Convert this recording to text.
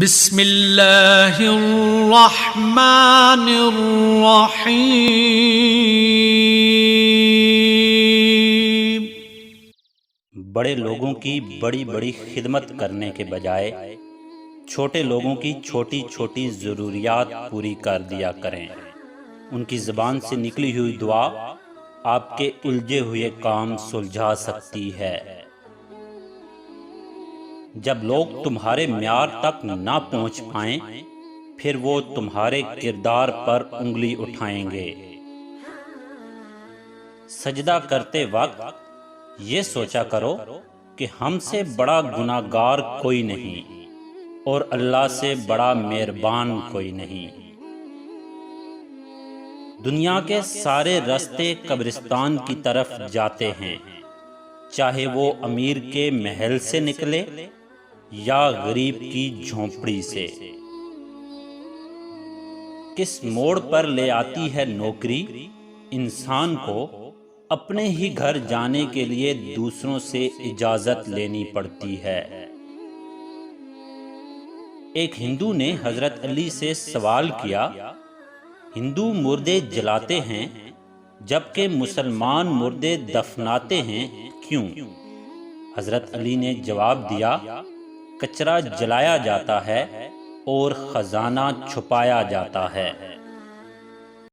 بسم اللہ الرحمن الرحیم۔ بڑے لوگوں کی بڑی بڑی خدمت کرنے کے بجائے چھوٹے لوگوں کی چھوٹی چھوٹی ضروریات پوری کر دیا کریں۔ ان کی زبان سے نکلی ہوئی دعا آپ کے الجھے ہوئے کام سلجھا سکتی ہے۔ جب لوگ تمہارے معیار تک نہ پہنچ پائیں پھر وہ تمہارے کردار پر انگلی اٹھائیں گے۔ سجدہ کرتے وقت یہ سوچا کرو کہ ہم سے بڑا گناہگار کوئی نہیں اور اللہ سے بڑا مہربان کوئی نہیں۔ دنیا کے سارے راستے قبرستان کی طرف جاتے ہیں، چاہے وہ امیر کے محل سے نکلے یا غریب کی جھونپڑی سے۔ کس موڑ پر لے آتی ہے نوکری انسان کو اپنے ہی گھر جانے کے لیے دوسروں سے اجازت لینی پڑتی ہے۔ ایک ہندو نے حضرت علی سے سوال کیا، ہندو مردے جلاتے ہیں جبکہ مسلمان مردے دفناتے ہیں، کیوں؟ حضرت علی نے جواب دیا، کچرا جلایا جاتا ہے اور خزانہ چھپایا جاتا ہے۔